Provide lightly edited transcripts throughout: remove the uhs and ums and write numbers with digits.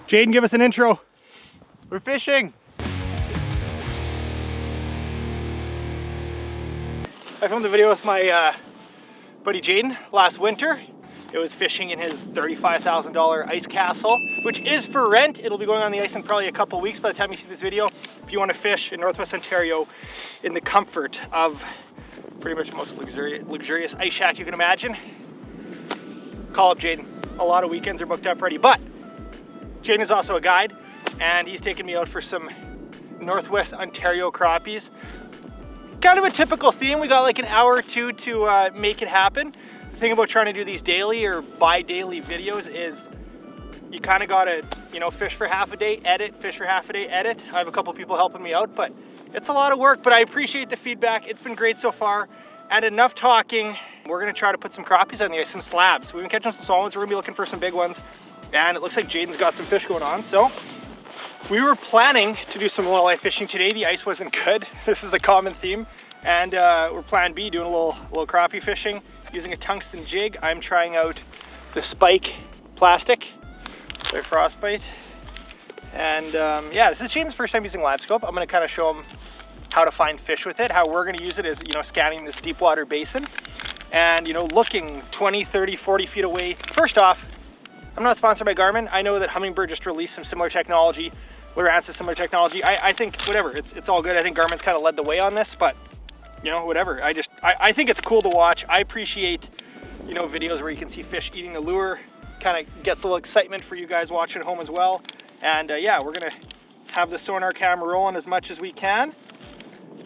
Jayden, give us an intro. We're fishing. I filmed a video with my buddy Jayden last winter. It was fishing in his $35,000 ice castle, which is for rent. It'll be going on the ice in probably a couple weeks by the time you see this video. If you want to fish in Northwest Ontario in the comfort of pretty much the most luxurious ice shack you can imagine, call up Jayden. A lot of weekends are booked up already, but Jayden is also a guide, and he's taking me out for some Northwest Ontario crappies. Kind of a typical theme. We got like an hour or two to make it happen. The thing about trying to do these daily or bi-daily videos is you kind of gotta, you know, fish for half a day, edit, fish for half a day, edit. I have a couple people helping me out, but it's a lot of work, but I appreciate the feedback. It's been great so far. And enough talking. We're gonna try to put some crappies on the ice, some slabs. We've been catching some small ones. We're gonna be looking for some big ones. And it looks like Jayden's got some fish going on. So we were planning to do some walleye fishing today. The ice wasn't good. This is a common theme. And we're plan B, doing a little crappie fishing using a tungsten jig. I'm trying out the spike plastic, so frostbite. And yeah, this is Jayden's first time using Livescope. I'm gonna kind of show him how to find fish with it. How we're gonna use it is, you know, scanning this deep water basin and, you know, looking 20, 30, 40 feet away. First off, I'm not sponsored by Garmin. I know that Humminbird just released some similar technology. Lowrance is similar technology. I think whatever, it's all good. I think Garmin's kind of led the way on this, but you know, whatever. I think it's cool to watch. I appreciate, you know, videos where you can see fish eating the lure. Kind of gets a little excitement for you guys watching at home as well. And yeah, we're gonna have the sonar camera rolling as much as we can.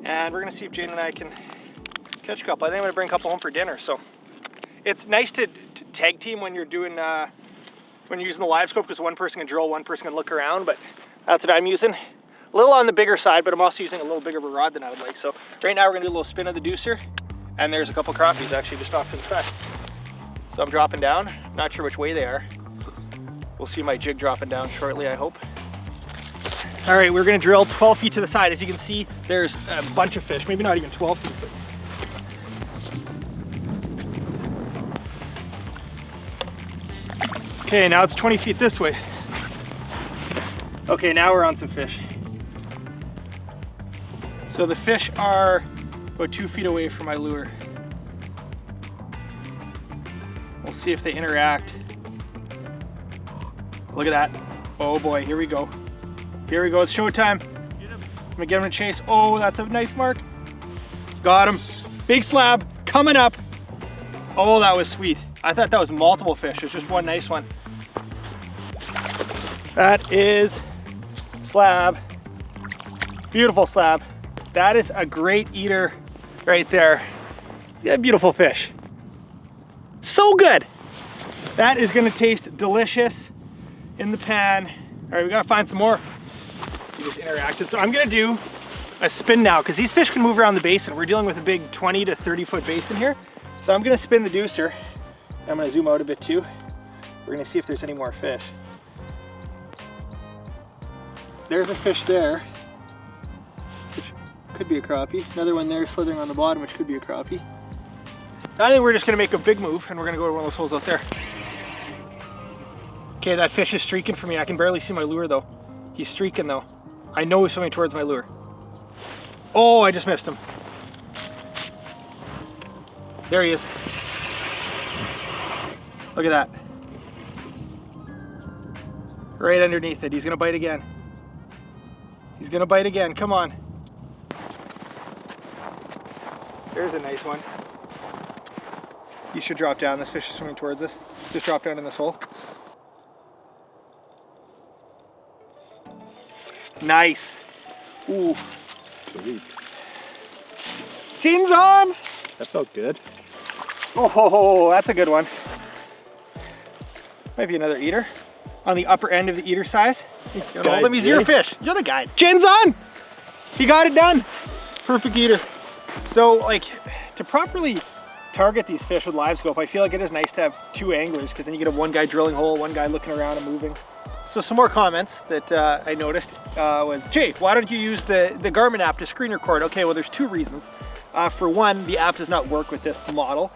And we're gonna see if Jayden and I can catch a couple. I think I'm gonna bring a couple home for dinner. So it's nice to tag team when you're doing, when you're using the Livescope, because one person can drill, one person can look around, but that's what I'm using. A little on the bigger side, but I'm also using a little bigger of a rod than I would like. So right now we're gonna do a little spin of the deucer, and there's a couple crappies actually just off to the side. So I'm dropping down, not sure which way they are. We'll see my jig dropping down shortly, I hope. All right, we're gonna drill 12 feet to the side. As you can see, there's a bunch of fish, maybe not even 12 feet, but okay, now it's 20 feet this way. Okay, now we're on some fish. So the fish are about 2 feet away from my lure. We'll see if they interact. Look at that. Oh boy, here we go. Here we go, it's showtime. I'm gonna get him to chase. Oh, that's a nice mark. Got him. Big slab coming up. Oh, that was sweet. I thought that was multiple fish. There's just one nice one. That is slab. Beautiful slab. That is a great eater right there. Yeah, beautiful fish. So good. That is gonna taste delicious in the pan. All right, we gotta find some more. He just interacted. So I'm gonna do a spin now, because these fish can move around the basin. We're dealing with a big 20 to 30 foot basin here. So I'm gonna spin the deucer. I'm gonna zoom out a bit too. We're gonna see if there's any more fish. There's a fish there, which could be a crappie. Another one there slithering on the bottom, which could be a crappie. I think we're just gonna make a big move and we're gonna go to one of those holes out there. Okay, that fish is streaking for me. I can barely see my lure though. He's streaking though. I know he's swimming towards my lure. Oh, I just missed him. There he is. Look at that. Right underneath it. He's gonna bite again. He's gonna bite again, come on. There's a nice one. You should drop down. This fish is swimming towards us. Just drop down in this hole. Nice. Ooh. Sweet. Jayden's on! That felt good. Oh, that's a good one. Might be another eater. On the upper end of the eater size. Hold him, he's your fish. You're the guide. Jayden's on! He got it done. Perfect eater. So like, to properly target these fish with Livescope, I feel like it is nice to have two anglers, because then you get a one guy drilling hole, one guy looking around and moving. So some more comments that I noticed was, Jay, why don't you use the Garmin app to screen record? Okay, well there's two reasons. For one, the app does not work with this model.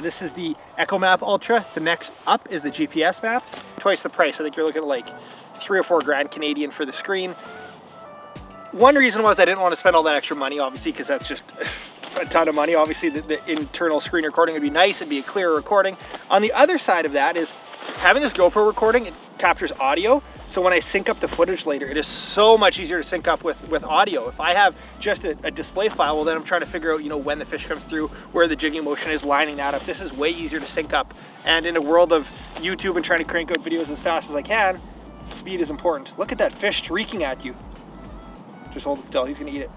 This is the Echo Map Ultra. The next up is the GPS map. Twice the price. I think you're looking at like 3 or 4 grand Canadian for the screen. One reason was I didn't want to spend all that extra money, obviously, because that's just a ton of money. Obviously, the internal screen recording would be nice. It'd be a clearer recording. On the other side of that is having this GoPro recording, it captures audio. So when I sync up the footage later, it is so much easier to sync up with audio. If I have just a display file, well, then I'm trying to figure out, you know, when the fish comes through, where the jigging motion is, lining that up. This is way easier to sync up. And in a world of YouTube and trying to crank out videos as fast as I can, speed is important. Look at that fish streaking at you. Just hold it still, he's gonna eat it.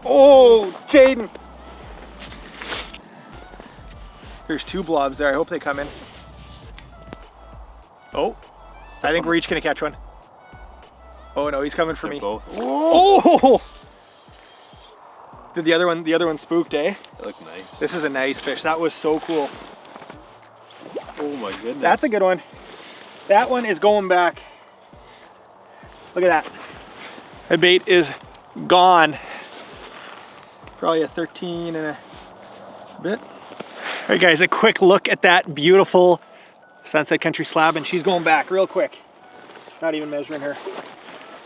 Oh, Jayden! There's 2 blobs there, I hope they come in. Oh, I think we're each gonna catch one. Oh no, he's coming for me. Both. Oh! Did the other one spooked, eh? They look nice. This is a nice fish, that was so cool. Oh my goodness. That's a good one. That one is going back. Look at that. The bait is gone. Probably a 13 and a bit. All right guys, a quick look at that beautiful Sunset Country slab, and she's going back real quick. Not even measuring her.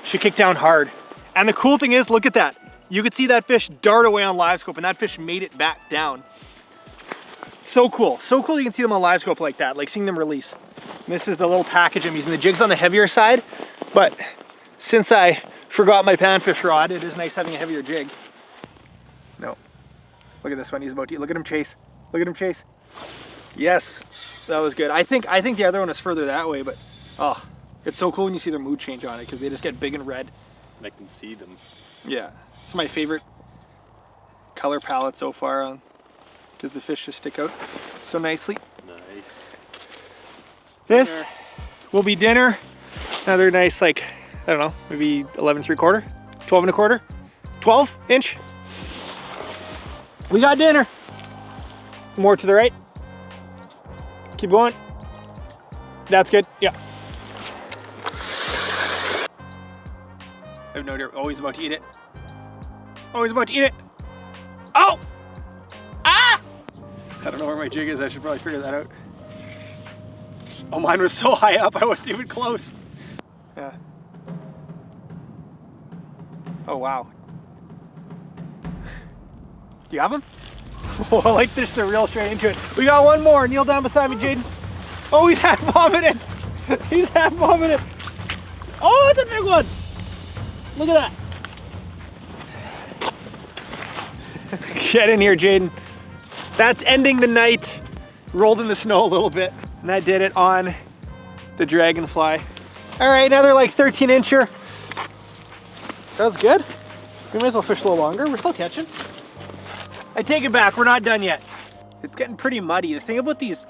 She kicked down hard. And the cool thing is, look at that. You could see that fish dart away on Livescope, and that fish made it back down. So cool. So cool you can see them on Livescope like that, like seeing them release. And this is the little package I'm using. The jig's on the heavier side, but since I forgot my panfish rod, it is nice having a heavier jig. No. Look at this one. He's about to eat. Look at him chase. Look at him chase. Yes. That was good. I think the other one is further that way, but oh, it's so cool when you see their mood change on it because they just get big and red. And I can see them. Yeah. It's my favorite color palette so far because the fish just stick out so nicely. Nice. This will be dinner. Another nice, like, I don't know, maybe 11 3/4, 12 1/4, 12 inch. We got dinner. More to the right. Keep going. That's good, yeah. I have no idea. Oh, he's about to eat it. Oh, he's about to eat it. Oh! Ah! I don't know where my jig is. I should probably figure that out. Oh, mine was so high up, I wasn't even close. Yeah. Oh, wow. Do you have him? Oh, I like this, they're real straight into it. We got one more. Kneel down beside me, Jayden. Oh, he's half vomited. He's half vomited. Oh, it's a big one. Look at that. Get in here, Jayden. That's ending the night. Rolled in the snow a little bit. And I did it on the dragonfly. All right, another like 13 incher. That was good. We might as well fish a little longer. We're still catching. I take it back, we're not done yet. It's getting pretty muddy. The thing about these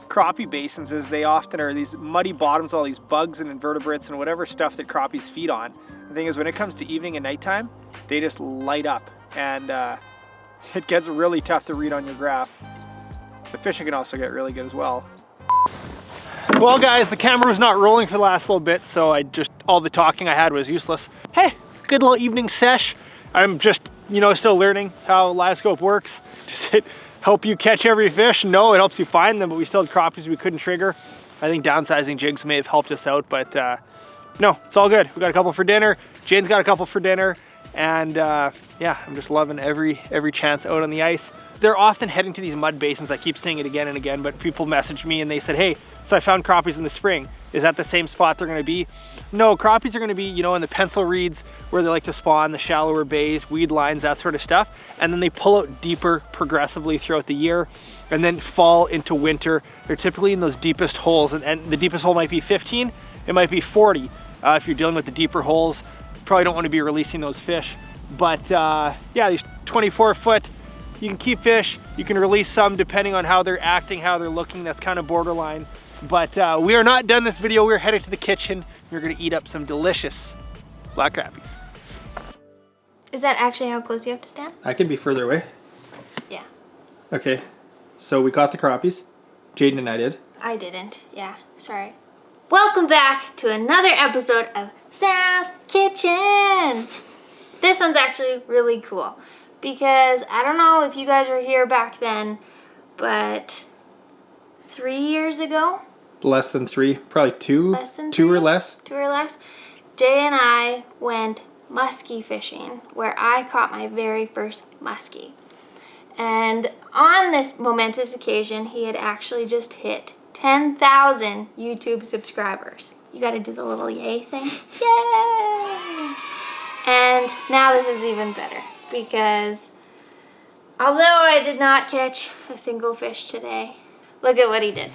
crappie basins is they often are these muddy bottoms, all these bugs and invertebrates and whatever stuff that crappies feed on. The thing is, when it comes to evening and nighttime, they just light up, and it gets really tough to read on your graph. The fishing can also get really good as well. Well guys, the camera was not rolling for the last little bit, so all the talking I had was useless. Hey, good little evening sesh. I'm just, you know, still learning how Livescope works. Does it help you catch every fish? No, it helps you find them, but we still had crappies we couldn't trigger. I think downsizing jigs may have helped us out, but no, it's all good. We got a couple for dinner. Jane's got a couple for dinner, and yeah, I'm just loving every chance out on the ice. They're often heading to these mud basins. I keep saying it again and again, but people message me and they said, hey, so I found crappies in the spring. Is that the same spot they're gonna be? No, crappies are gonna be, you know, in the pencil reeds where they like to spawn, the shallower bays, weed lines, that sort of stuff. And then they pull out deeper progressively throughout the year and then fall into winter. They're typically in those deepest holes, and the deepest hole might be 15, it might be 40. If you're dealing with the deeper holes, you probably don't wanna be releasing those fish. But yeah, these 24-foot, you can keep fish, you can release some depending on how they're acting, how they're looking. That's kind of borderline. But we are not done this video. We're headed to the kitchen. We're gonna eat up some delicious black crappies. Is that actually how close you have to stand? I can be further away. Yeah. Okay, so we caught the crappies. Jayden and I did. I didn't, yeah, sorry. Welcome back to another episode of Sam's Kitchen. This one's actually really cool because I don't know if you guys were here back then, but 3 years ago, Less than 3, probably 2. Less than 2 or 3? less. 2 or less, Jay and I went muskie fishing, where I caught my very first muskie. And on this momentous occasion, he had actually just hit 10,000 YouTube subscribers. You gotta do the little yay thing. Yay! And now this is even better, because although I did not catch a single fish today, look at what he did.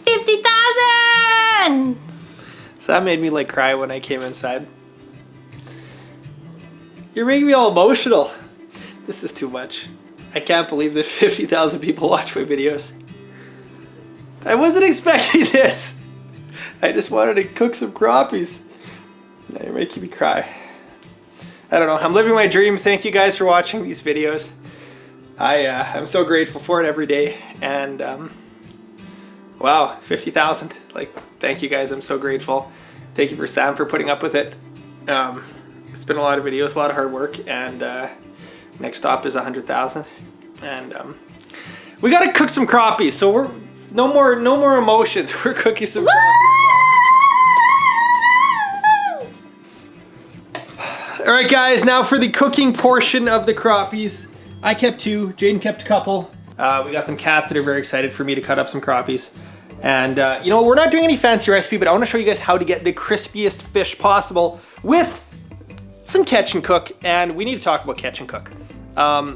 $50,000! So that made me like cry when I came inside. You're making me all emotional. This is too much. I can't believe that 50,000 people watch my videos. I wasn't expecting this. I just wanted to cook some crappies. Now you're making me cry. I don't know, I'm living my dream. Thank you guys for watching these videos. I'm so grateful for it every day. And wow, 50,000. Like, thank you guys, I'm so grateful. Thank you for Sam for putting up with it. It's been a lot of videos, a lot of hard work, and next stop is 100,000. And we gotta cook some crappies, so we're no more emotions. We're cooking some crappies. All right, guys, now for the cooking portion of the crappies. I kept 2, Jayden kept a couple. We got some cats that are very excited for me to cut up some crappies. And you know, we're not doing any fancy recipe, but I wanna show you guys how to get the crispiest fish possible with some Catch and Cook. And we need to talk about Catch and Cook.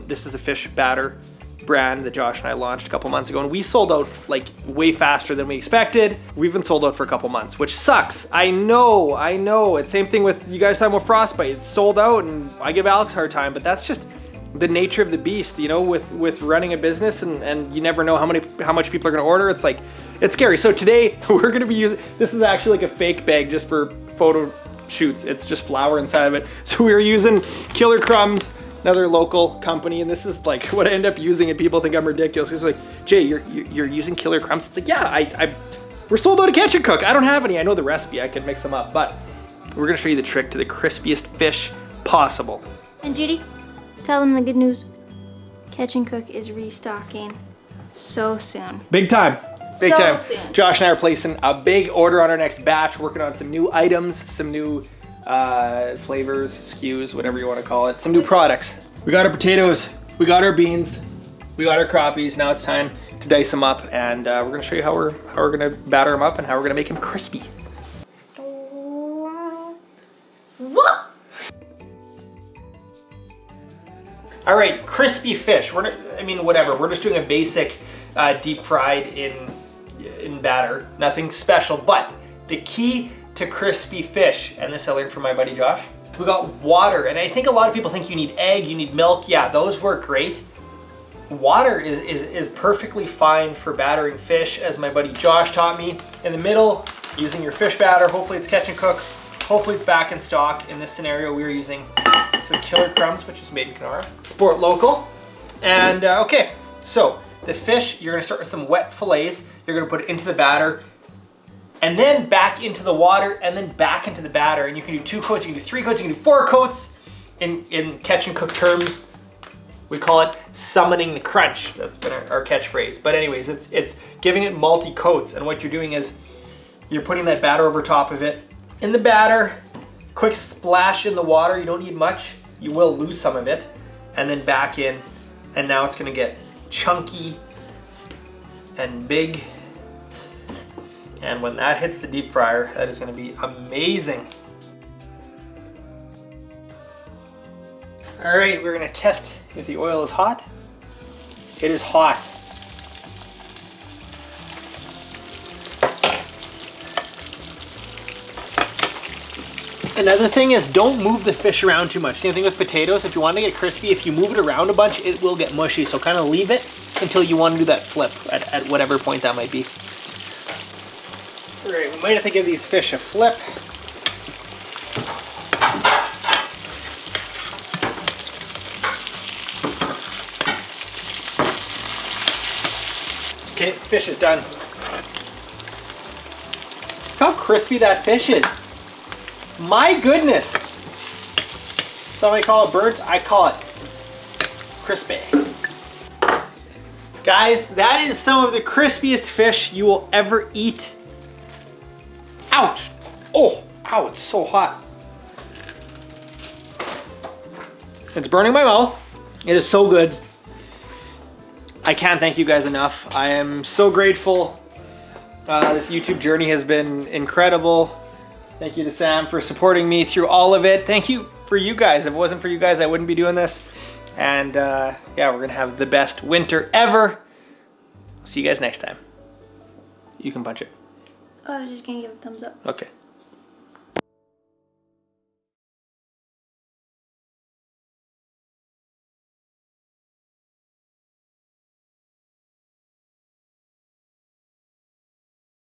This is a fish batter brand that Josh and I launched a couple months ago, and we sold out like way faster than we expected. We've been sold out for a couple months, which sucks. I know. It's same thing with you guys talking about frostbite. It's sold out, and I give Alex a hard time, but that's just the nature of the beast, you know, with running a business, and you never know how much people are gonna order. It's like, it's scary. So today we're gonna be using, this is actually like a fake bag just for photo shoots. It's just flour inside of it. So we're using Killer Crumbs, another local company, and this is like what I end up using, and people think I'm ridiculous. It's like, Jay, you're using Killer Crumbs? It's like, yeah, we're sold out of Catch and Cook. I don't have any. I know the recipe. I could mix them up, but we're gonna show you the trick to the crispiest fish possible. And Judy, tell them the good news. Catch and Cook is restocking so soon. Big time. Big So time. soon. Josh and I are placing a big order on our next batch, working on some new items, some new flavors, SKUs, whatever you want to call it, some new products. We got our potatoes, we got our beans, we got our crappies. Now it's time to dice them up, and we're gonna show you how we're gonna batter them up and how we're gonna make them crispy. What? All right, crispy fish. Whatever. We're just doing a basic deep fried in batter, nothing special. But the key to crispy fish, and this I learned from my buddy Josh, we got water. And I think a lot of people think you need egg, you need milk. Yeah, those work great. Water is perfectly fine for battering fish, as my buddy Josh taught me. In the middle, using your fish batter. Hopefully it's Catch and Cook. Hopefully it's back in stock. In this scenario, we are using some Killer Crumbs, which is made in Kenora. Sport local. And okay, so the fish, you're gonna start with some wet fillets. You're gonna put it into the batter, and then back into the water, and then back into the batter. And you can do 2 coats, you can do 3 coats, you can do 4 coats. In Catch and Cook terms, we call it summoning the crunch. That's been our catchphrase. But anyways, it's giving it multi-coats. And what you're doing is you're putting that batter over top of it. In the batter, quick splash in the water. You don't need much. You will lose some of it. And then back in. And now it's gonna get chunky and big. And when that hits the deep fryer, that is gonna be amazing. All right, we're gonna test if the oil is hot. It is hot. Another thing is, don't move the fish around too much. Same thing with potatoes. If you want to get crispy, if you move it around a bunch, it will get mushy. So kind of leave it until you want to do that flip at whatever point that might be. All right, we might have to give these fish a flip. Okay, fish is done. Look how crispy that fish is. My goodness. Some may call it burnt, I call it crispy. Guys, that is some of the crispiest fish you will ever eat. Ouch! Oh, ow, it's so hot. It's burning my mouth. It is so good. I can't thank you guys enough. I am so grateful. This YouTube journey has been incredible. Thank you to Sam for supporting me through all of it. Thank you for you guys. If it wasn't for you guys, I wouldn't be doing this. And yeah, we're gonna have the best winter ever. See you guys next time. You can punch it. Oh, I was just gonna give a thumbs up. Okay.